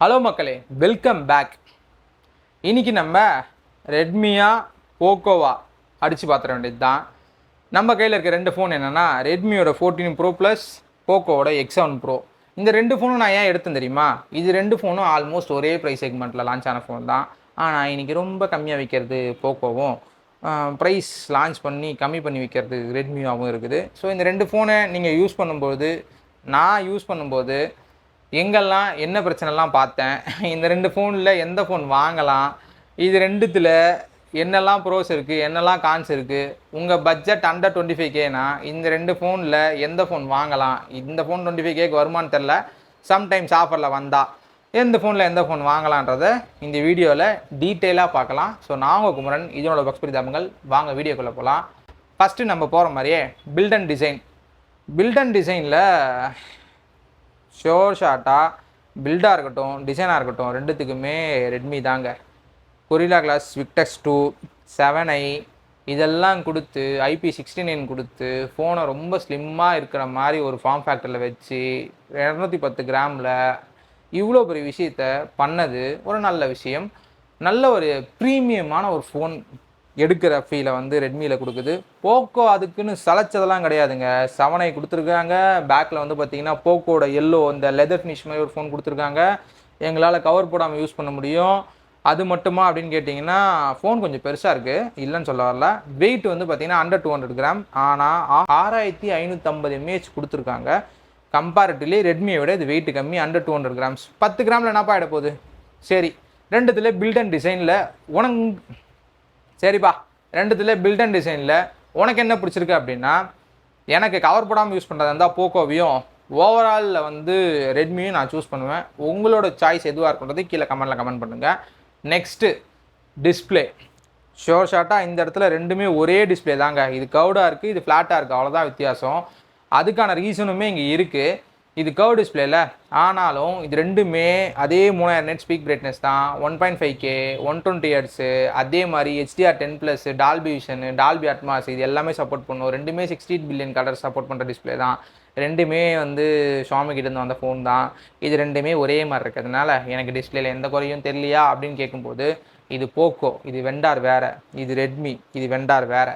Hello மக்களே, welcome back. இன்றைக்கி நம்ம ரெட்மியா போக்கோவா அடித்து பார்த்துட வேண்டியது தான். நம்ம கையில் இருக்க ரெண்டு ஃபோன் என்னென்னா ரெட்மியோட 14 Pro ப்ளஸ் போக்கோவோட X7 Pro. இந்த ரெண்டு ஃபோனும் நான் ஏன் எடுத்தேன் தெரியுமா? இது ரெண்டு ஃபோனும் ஆல்மோஸ்ட் ஒரே ப்ரைஸ் செக்மெண்ட்டில் லான்ச் ஆன ஃபோன் தான். ஆனால் இன்றைக்கி ரொம்ப கம்மியாக விற்கிறது போக்கோவும், ப்ரைஸ் லான்ச் பண்ணி கம்மி பண்ணி விற்கிறது ரெட்மியாகவும் இருக்குது. ஸோ இந்த ரெண்டு ஃபோனை நீங்கள் யூஸ் பண்ணும்போது, நான் யூஸ் பண்ணும்போது எங்கெல்லாம் என்ன பிரச்சனைலாம் பார்த்தேன், இந்த ரெண்டு ஃபோனில் எந்த ஃபோன் வாங்கலாம், இது ரெண்டுத்தில் என்னெல்லாம் ப்ரோஸ் இருக்குது, என்னெல்லாம் கான்ஸ் இருக்குது, உங்கள் பட்ஜெட் அண்டர் 25Kனா இந்த ரெண்டு ஃபோனில் எந்த ஃபோன் வாங்கலாம், இந்த ஃபோன் 25Kக்கு வருமானு தெரில, சம்டைம்ஸ் ஆஃபரில் வந்தால் எந்த ஃபோனில் எந்த ஃபோன் வாங்கலான்றதை இந்த வீடியோவில் டீட்டெயிலாக பார்க்கலாம். ஸோ நான் உங்கள் குமரன், இதனோட பக்ஸ்பரி தாமங்கள். வாங்க வீடியோக்குள்ளே போகலாம். ஃபஸ்ட்டு நம்ம போகிற மாதிரியே பில்ட் அண்ட் டிசைனில் ஷார்ட்டாக பில்டாக இருக்கட்டும், டிசைனாக இருக்கட்டும், ரெண்டுத்துக்குமே ரெட்மி தாங்க. கொரில்லா கிளாஸ் விக்டஸ் 2 7i இதெல்லாம் கொடுத்து IP69 கொடுத்து ஃபோனை ரொம்ப ஸ்லிம்மாக இருக்கிற மாதிரி ஒரு ஃபார்ம் ஃபேக்டரில் வச்சு 210 கிராமில் இவ்வளோ பெரிய விஷயத்த பண்ணது ஒரு நல்ல விஷயம். நல்ல ஒரு ப்ரீமியமான ஒரு ஃபோன் எடுக்கிற ஃபீலை வந்து ரெட்மியில் கொடுக்குது. போக்கோ அதுக்குன்னு சளைச்சதெல்லாம் கிடையாதுங்க. 7i கொடுத்துருக்காங்க. பேக்கில் வந்து பார்த்திங்கன்னா போக்கோட எல்லோ இந்த லெதர் ஃபினிஷ் மாதிரி ஒரு ஃபோன் கொடுத்துருக்காங்க. எங்களால் கவர் போடாமல் யூஸ் பண்ண முடியும். அது மட்டுமா அப்படின்னு கேட்டிங்கன்னா ஃபோன் கொஞ்சம் பெருசாக இருக்குது, இல்லைன்னு சொல்ல வரல. வெயிட் வந்து பார்த்திங்கன்னா அண்டர் 200 கிராம். ஆனால் 6550 mAh கொடுத்துருக்காங்க. கம்பேரிட்டிவ்லி ரெட்மியை விட இது வெயிட் கம்மி, அண்டர் 200 கிராம்ஸ். 10 கிராமில் என்னப்பா ஆகிட போகுது? சரி, ரெண்டுத்துல பில்ட் அண்ட் டிசைனில் சரிப்பா, ரெண்டுத்துல பில்ட் அண்ட் டிசைனில் உனக்கு என்ன பிடிச்சிருக்கு அப்படின்னா, எனக்கு கவர் போடாமல் யூஸ் பண்ணுறதா இருந்தால் போக்கோவையும், ஓவராலில் வந்து ரெட்மியும் நான் சூஸ் பண்ணுவேன். உங்களோட சாய்ஸ் எதுவாக இருக்குன்றது கீழே கமெண்ட் பண்ணுங்கள். Next display. ஷார்ட்டாக இந்த இடத்துல ரெண்டுமே ஒரே டிஸ்பிளே தாங்க. இது கர்வ்டாக இருக்குது, இது ஃப்ளாட்டாக இருக்குது, அவ்வளோதான் வித்தியாசம். அதுக்கான ரீசனுமே இங்கே இருக்குது. இது கர்வ் டிஸ்பிளேல, ஆனாலும் இது ரெண்டுமே அதே 3000 நெட் ஸ்பீக் பிரைட்னஸ் தான், 1.5K 120 Hz, அதே மாதிரி HDR10+, Dolby vision, Dolby Atmos இது எல்லாமே சப்போர்ட் பண்ணும். ரெண்டுமே 68 பில்லியன் கலர் சப்போர்ட் பண்ணுற டிஸ்பிளே தான். ரெண்டுமே வந்து ஷாமி கிட்டேருந்து வந்த ஃபோன் தான். இது ரெண்டுமே ஒரே மாதிரி இருக்கிறதுனால எனக்கு டிஸ்பிளேல எந்த குறையும் தெரியலையா அப்படின்னு கேட்கும்போது, இது போக்கோ, இது வெண்டார் வேறு, இது ரெட்மி, இது வெண்டார் வேறு.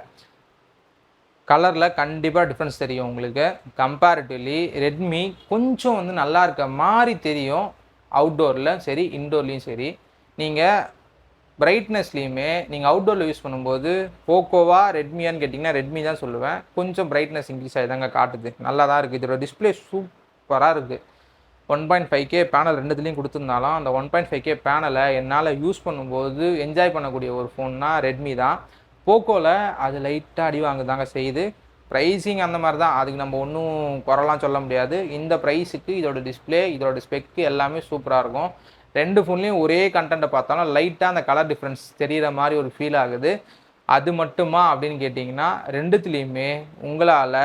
கலரில் கண்டிப்பாக டிஃப்ரென்ஸ் தெரியும் உங்களுக்கு. கம்பேரிட்டிவ்லி ரெட்மி கொஞ்சம் வந்து நல்லா இருக்க மாதிரி தெரியும், அவுட்டோரில் சரி இன்டோர்லேயும் சரி. நீங்கள் பிரைட்னஸ்லேயுமே நீங்கள் அவுட்டோரில் யூஸ் பண்ணும்போது போக்கோவா ரெட்மியான்னு கேட்டிங்கன்னா ரெட்மி தான் சொல்லுவேன். கொஞ்சம் பிரைட்னஸ் இன்க்ரீஸ் ஆகிதாங்க காட்டுது, நல்லா தான் இருக்குது. இதோட டிஸ்பிளே சூப்பராக இருக்குது. 1.5K பேனல் ரெண்டுத்துலேயும் கொடுத்துருந்தாலும் அந்த 1.5K பேனலை என்னால் யூஸ் பண்ணும்போது என்ஜாய் பண்ணக்கூடிய ஒரு ஃபோன்னா ரெட்மி தான். போக்கோவில் அது லைட்டாக அடி வாங்குதாங்க செய்யுது. ப்ரைஸிங் அந்த மாதிரி தான், அதுக்கு நம்ம ஒன்றும் குறைலாம் சொல்ல முடியாது. இந்த ப்ரைஸுக்கு இதோட டிஸ்பிளே, இதோட ஸ்பெக்கு எல்லாமே சூப்பராக இருக்கும். ரெண்டு ஃபோன்லேயும் ஒரே கண்டென்ட்டை பார்த்தாலும் லைட்டாக அந்த கலர் டிஃப்ரென்ஸ் தெரிகிற மாதிரி ஒரு ஃபீல் ஆகுது. அது மட்டுமா அப்படின்னு கேட்டிங்கன்னா ரெண்டுத்துலேயுமே உங்களால்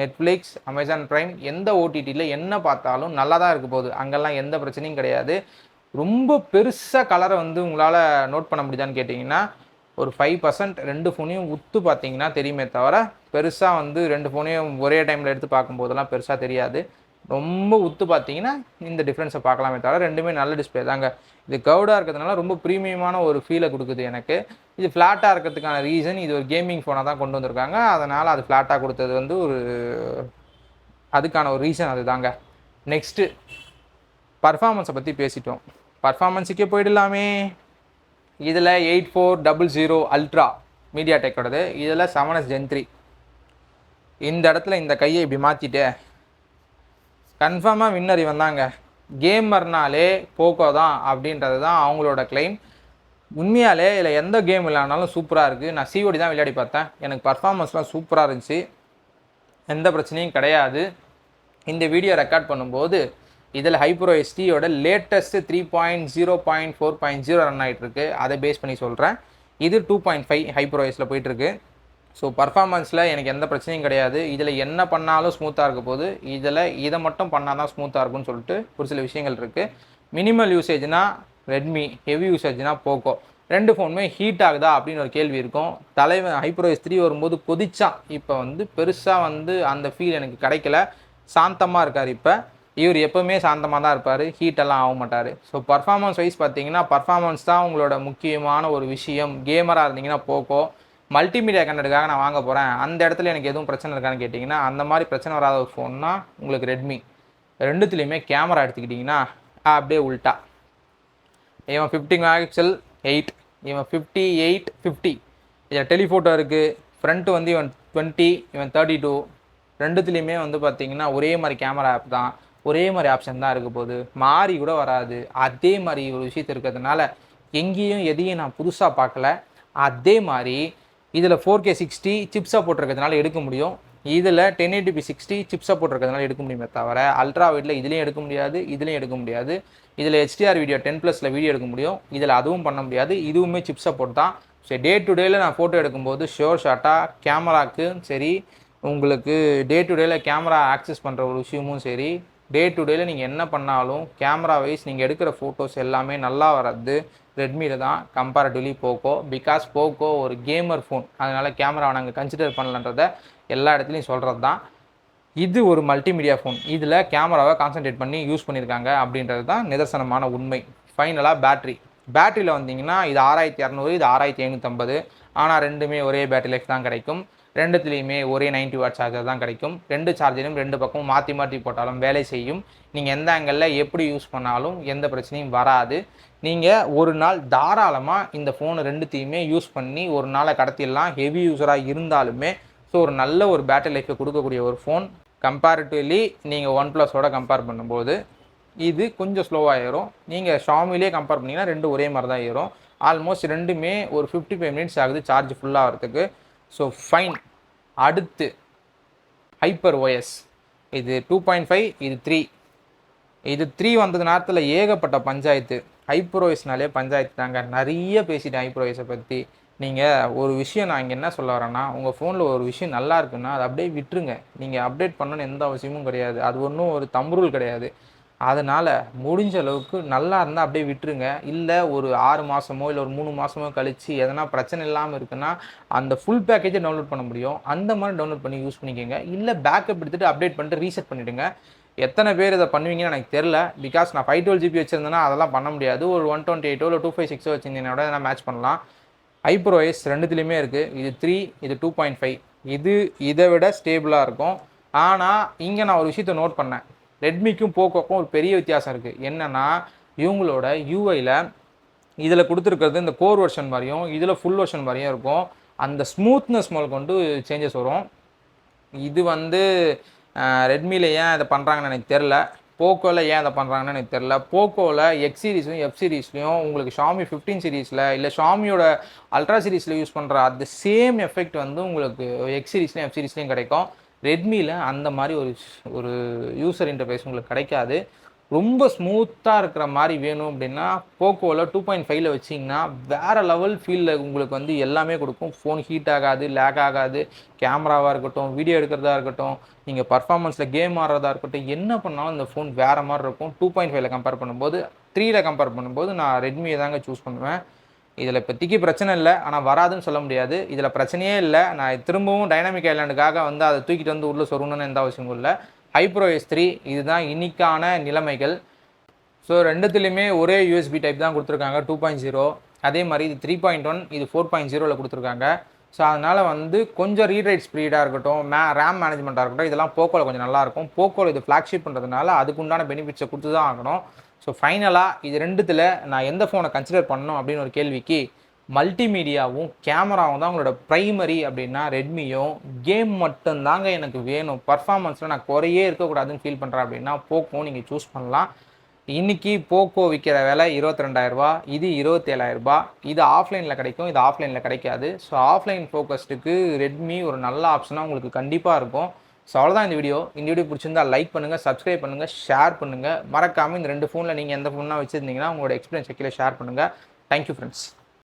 நெட்ஃப்ளிக்ஸ், அமேசான் ப்ரைம் எந்த ஓடிடியில் என்ன பார்த்தாலும் நல்லா தான் இருக்க போகுது. அங்கெல்லாம் எந்த பிரச்சனையும் கிடையாது. ரொம்ப பெருசாக கலரை வந்து உங்களால் நோட் பண்ண முடியுதான்னு கேட்டிங்கன்னா ஒரு 5% ரெண்டு ஃபோனையும் உத்து பார்த்தீங்கன்னா தெரியுமே தவிர, பெருசாக வந்து ரெண்டு ஃபோனையும் ஒரே டைமில் எடுத்து பார்க்கும்போதெல்லாம் பெருசாக தெரியாது. ரொம்ப உத்து பார்த்தீங்கன்னா இந்த டிஃப்ரென்ஸை பார்க்கலாமே தவிர ரெண்டுமே நல்ல டிஸ்பிளே தாங்க. இது கர்வ்டாக இருக்கிறதுனால ரொம்ப ப்ரீமியமான ஒரு ஃபீலை கொடுக்குது எனக்கு. இது ஃப்ளாட்டாக இருக்கிறதுக்கான ரீசன், இது ஒரு கேமிங் ஃபோனாக தான் கொண்டு வந்திருக்காங்க. அதனால் அது ஃப்ளாட்டாக கொடுத்தது வந்து அதுக்கான ஒரு ரீசன் அது தாங்க. நெக்ஸ்ட்டு பர்ஃபார்மன்ஸை பற்றி பேசிட்டோம், பர்ஃபார்மன்ஸுக்கே போயிடலாமே. இதில் 8400 அல்ட்ரா மீடியாடெக்கோடது, இதில் 7S Gen 3. இந்த இடத்துல இந்த கையை இப்படி மாற்றிட்டு கன்ஃபார்மாக வின்னர் இவன் தாங்க. கேமர்னாலே போக்கோ தான் அப்படின்றது தான் அவங்களோட கிளைம். உண்மையாலே இதில் எந்த கேம் இல்லைனாலும் சூப்பராக இருக்குது. நான் COD தான் விளையாடி பார்த்தேன், எனக்கு பர்ஃபார்மன்ஸ்லாம் சூப்பராக இருந்துச்சு, எந்த பிரச்சனையும் கிடையாது. இந்த வீடியோ ரெக்கார்ட் பண்ணும்போது இதில் HyperOS லேட்டஸ்ட்டு 3.0.4.0 ரன் ஆகிட்டுருக்கு. அதை பேஸ் பண்ணி சொல்கிறேன். இது 2.5 HyperOSல போயிட்டுருக்கு. ஸோ பர்ஃபார்மன்ஸில் எனக்கு எந்த பிரச்சனையும் கிடையாது. இதில் என்ன பண்ணாலும் ஸ்மூத்தாக இருக்க போது, இதில் இதை மட்டும் பண்ணால் தான் ஸ்மூத்தாக இருக்கும்னு சொல்லிட்டு ஒரு சில விஷயங்கள் இருக்குது. மினிமல் யூசேஜ்னா ரெட்மி, ஹெவி யூசேஜ்னா போக்கோ. ரெண்டு ஃபோனுமே ஹீட் ஆகுதா அப்படின்னு ஒரு கேள்வி இருக்கும். தலைவன் HyperOS 3 வரும்போது கொதிச்சான். இப்போ வந்து பெருசாக வந்து அந்த ஃபீல் எனக்கு கிடைக்கல, சாந்தமாக இருக்கார் இப்போ. இவர் எப்போவுமே சாந்தமாக தான் இருப்பார், ஹீட்டெல்லாம் ஆக மாட்டார். ஸோ பர்ஃபார்மன்ஸ் வைஸ் பார்த்தீங்கன்னா பர்ஃபார்மன்ஸ் தான் உங்களோட முக்கியமான ஒரு விஷயம். கேமராக இருந்தீங்கன்னா போக்கோ, மல்டிமீடியா கண்டென்ட்டுக்காக நான் வாங்க போகிறேன், அந்த இடத்துல எனக்கு எதுவும் பிரச்சனை இருக்கான்னு கேட்டிங்கன்னா அந்த மாதிரி பிரச்சனை வராத ஒரு ஃபோன்னா உங்களுக்கு ரெட்மி. ரெண்டுத்துலேயுமே கேமரா எடுத்துக்கிட்டிங்கன்னா அப்படியே உல்ட்டா. இவன் 50 மெகாபிக்சல் 8, இவன் 58 50. இதில் டெலிஃபோட்டோ இருக்குது. ஃப்ரண்ட்டு வந்து இவன் 20, இவன் 32. ரெண்டுத்துலேயுமே வந்து பார்த்திங்கன்னா ஒரே மாதிரி கேமரா ஆப் தான், ஒரே மாதிரி ஆப்ஷன் தான் இருக்க போகுது, மாறி கூட வராது. அதே மாதிரி ஒரு விஷயத்து இருக்கிறதுனால எங்கேயும் எதையும் நான் புதுசாக பார்க்கல. அதே மாதிரி இதில் 4K 60 சிப்ஸாக போட்டிருக்கிறதுனால எடுக்க முடியும், இதில் 1080p 60 சிப்ஸாக போட்டிருக்கிறதுனால எடுக்க முடியுமே தவிர அல்ட்ரா வைடில் இதுலேயும் எடுக்க முடியாது, இதுலேயும் எடுக்க முடியாது. இதில் HDR வீடியோ 10+ல் வீடியோ எடுக்க முடியும், இதில் அதுவும் பண்ண முடியாது. இதுவுமே சிப்ஸை போட்டு தான். ஸோ டே டு டேயில் நான் ஃபோட்டோ எடுக்கும்போது ஷோர் ஷாட்டாக கேமராக்கு சரி, உங்களுக்கு டே டு டேயில் கேமரா ஆக்சஸ் பண்ணுற ஒரு விஷயமும் சரி, டே டு டேயில் நீங்கள் என்ன பண்ணாலும் கேமரா வைஸ் நீங்கள் எடுக்கிற ஃபோட்டோஸ் எல்லாமே நல்லா வர்றது ரெட்மியில் தான் கம்பேரிட்டிவ்லி போக்கோ. பிகாஸ் போக்கோ ஒரு கேமர் ஃபோன், அதனால் கேமராவை நாங்கள் கன்சிடர் பண்ணலன்றதை எல்லா இடத்துலையும் சொல்கிறது தான். இது ஒரு மல்டிமீடியா ஃபோன், இதில் கேமராவை கான்சன்ட்ரேட் பண்ணி யூஸ் பண்ணியிருக்காங்க அப்படின்றது தான் நிதர்சனமான உண்மை. ஃபைனலாக பேட்டரியில் வந்தீங்கன்னா இது 6200, இது 6550. ஆனால் ரெண்டுமே ஒரே பேட்டரி லைஃப் தான் கிடைக்கும். ரெண்டுத்துலேயுமே ஒரே 90 வாட் சார்ஜர் தான் கிடைக்கும். ரெண்டு சார்ஜரும் ரெண்டு பக்கம் மாற்றி மாற்றி போட்டாலும் வேலை செய்யும். நீங்கள் எந்த ஆங்கிளில் எப்படி யூஸ் பண்ணாலும் எந்த பிரச்சனையும் வராது. நீங்கள் ஒரு நாள் தாராளமாக இந்த ஃபோனு ரெண்டுத்தையுமே யூஸ் பண்ணி ஒரு நாளை கடத்திடலாம், ஹெவி யூஸராக இருந்தாலுமே. ஸோ ஒரு நல்ல ஒரு பேட்டரி லைஃப்பை கொடுக்கக்கூடிய ஒரு ஃபோன். கம்பேரிட்டிவ்லி நீங்கள் OnePlusஓட கம்பேர் பண்ணும்போது இது கொஞ்சம் ஸ்லோவாக ஏறும். நீங்கள் ஷாமிலே கம்பேர் பண்ணிங்கன்னா ரெண்டு ஒரே மாதிரி தான் ஏறும். ஆல்மோஸ்ட் ரெண்டுமே ஒரு 55 மினிட்ஸ் ஆகுது சார்ஜ் ஃபுல்லாக வரதுக்கு. So fine. அடுத்து ஹைப்பர் OS. இது 2.5, இது 3. இது 3 வந்தது நேரத்தில் ஏகப்பட்ட பஞ்சாயத்து. ஹைப்பர் OSனாலே பஞ்சாயத்து தாங்க. நிறைய பேசிட்டேன் ஹைப்பர் OSை பற்றி. நீங்கள் ஒரு விஷயம் நான் இங்கே என்ன சொல்ல வரேன்னா, உங்கள் ஃபோனில் ஒரு விஷயம் நல்லா இருக்குன்னா அதை அப்படியே விட்டுருங்க. நீங்கள் அப்டேட் பண்ணணும்னு எந்த அவசியமும் கிடையாது. அது ஒன்றும் ஒரு தம்புருள் கிடையாது. அதனால் முடிஞ்ச அளவுக்கு நல்லா இருந்தால் அப்படியே விட்டுருங்க. இல்லை ஒரு 6 மாதமோ இல்லை ஒரு 3 மாதமோ கழித்து எதனா பிரச்சனை இல்லாமல் இருக்குன்னா அந்த ஃபுல் பேக்கேஜை டவுன்லோட் பண்ண முடியும். அந்த மாதிரி டவுன்லோட் பண்ணி யூஸ் பண்ணிக்கோங்க. இல்லை பேக்கப் எடுத்துகிட்டு அப்டேட் பண்ணிட்டு ரீசெட் பண்ணிவிடுங்க. எத்தனை பேர் இதை பண்ணுவீங்கன்னு எனக்கு தெரில. பிகாஸ் நான் 512GB வச்சுருந்தேன்னா அதெல்லாம் பண்ண முடியாது. ஒரு 128 இல்லை 256 வச்சுருந்தீங்கன்னா கூட எதனா மேட்ச் பண்ணலாம். ஹைப்பர் OS ரெண்டுத்துலேயுமே இருக்குது. இது 3, இது 2.5. இது இதை விட ஸ்டேபிளாக இருக்கும். ஆனால் இங்கே நான் ஒரு விஷயத்தை நோட் பண்ணேன். ரெட்மிக்கும் போக்கோக்கும் ஒரு பெரிய வித்தியாசம் இருக்குது. என்னென்னா இவங்களோட யூஐயில் இதில் கொடுத்துருக்கிறது இந்த கோர் வெர்ஷன் மாதிரியும் இதில் ஃபுல் வெர்ஷன் மாதிரியும் இருக்கும். அந்த ஸ்மூத்னஸ் முதல் கொண்டு சேஞ்சஸ் வரும். இது வந்து ரெட்மியில் ஏன் இதை பண்ணுறாங்கன்னு எனக்கு தெரில. போக்கோவில் ஏன் இதை பண்ணுறாங்கன்னு எனக்கு தெரில. போக்கோவில் எக்ஸ் சீரீஸ்லையும் எஃப் சீரீஸ்லையும் உங்களுக்கு ஷாமி 15 சீரீஸில் இல்லை ஷாமியோட அல்ட்ரா சீரீஸில் யூஸ் பண்ணுற அந்த சேம் எஃபெக்ட் வந்து உங்களுக்கு எக்ஸ் சீரீஸ்லையும் எஃப் சீரீஸ்லையும் கிடைக்கும். ரெட்மியில் அந்த மாதிரி ஒரு யூசர் இன்டர்ஃபேஸ் உங்களுக்கு கிடைக்காது. ரொம்ப ஸ்மூத்தாக இருக்கிற மாதிரி வேணும் அப்படின்னா போக்கோவில் 2.5ல் வச்சிங்கன்னா வேறு லெவல் ஃபீலில் உங்களுக்கு வந்து எல்லாமே கொடுக்கும். ஃபோன் ஹீட் ஆகாது, லேக் ஆகாது. கேமராவாக இருக்கட்டும், வீடியோ எடுக்கிறதா இருக்கட்டும், நீங்கள் பர்ஃபார்மன்ஸில் கேம் ஆடுறதா இருக்கட்டும், என்ன பண்ணாலும் இந்த ஃபோன் வேறு மாதிரி இருக்கும். 2.5ல் கம்பேர் பண்ணும்போது 3ல் கம்பேர் பண்ணும்போது நான் ரெட்மியை தாங்க சூஸ் பண்ணுவேன். இதில் இப்போதைக்கு பிரச்சனை இல்லை, ஆனால் வராதுன்னு சொல்ல முடியாது. இதில் பிரச்சனையே இல்லை. நான் திரும்பவும் டைனாமிக் ஐலாண்டுக்காக வந்து அதை தூக்கிட்டு வந்து உள்ளே சொருகணுன்னு எந்த அவசியமும் இல்லை. ஹைப்பர் OS 3 இதுதான் இன்னைக்கான நிலைமைகள். ஸோ ரெண்டுத்துலேயுமே ஒரே USB டைப் தான் கொடுத்துருக்காங்க 2.0. அதே மாதிரி இது 3.1, இது 4.0ல் கொடுத்துருக்காங்க. ஸோ அதனால் வந்து கொஞ்சம் ரீட் ஸ்பீடாக இருக்கட்டும், ரேம் மேனேஜ்மெண்ட்டாக இருக்கட்டும், இதெல்லாம் போக்கோவில் கொஞ்சம் நல்லாயிருக்கும். போக்கோவில் இது ஃப்ளாக்ஷிப் பண்ணுறதுனால அதுக்குண்டான பெனிஃபிட்ஸை கொடுத்து தான் ஆகணும். ஸோ ஃபைனலாக இது ரெண்டுத்தில் நான் எந்த ஃபோனை கன்சிடர் பண்ணணும் அப்படின்னு ஒரு கேள்விக்கு மல்டிமீடியாவும் கேமராவும் தான் உங்களோட ப்ரைமரி அப்படின்னா ரெட்மியும், கேம் மட்டும்தாங்க எனக்கு வேணும், பர்ஃபார்மன்ஸில் நான் குறையே இருக்கக்கூடாதுன்னு ஃபீல் பண்ணுறேன் அப்படின்னா போக்கோ நீங்கள் சூஸ் பண்ணலாம். இன்றைக்கி போக்கோ விற்கிற விலை 22,000 இது 27,000. இது ஆஃப்லைனில் கிடைக்கும், இது ஆஃப்லைனில் கிடைக்காது. ஸோ ஆஃப்லைன் ஃபோக்கஸ்டுக்கு ரெட்மி ஒரு நல்ல ஆப்ஷனாக உங்களுக்கு கண்டிப்பாக இருக்கும். ஸோ அவ்வளோதான் இந்த வீடியோ. பிடிச்சிருந்தால் லைக் பண்ணுங்கள், சப்ஸ்கிரைப் பண்ணுங்கள், ஷேர் பண்ணுங்கள். மறக்காமல் இந்த 2 ஃபோனில் நீங்கள் எந்த ஃபோனாக வச்சுருந்தீங்கன்னா உங்களோட எக்ஸ்பீரியன்ஸ் கீழே ஷேர் பண்ணுங்கள். Thank you friends.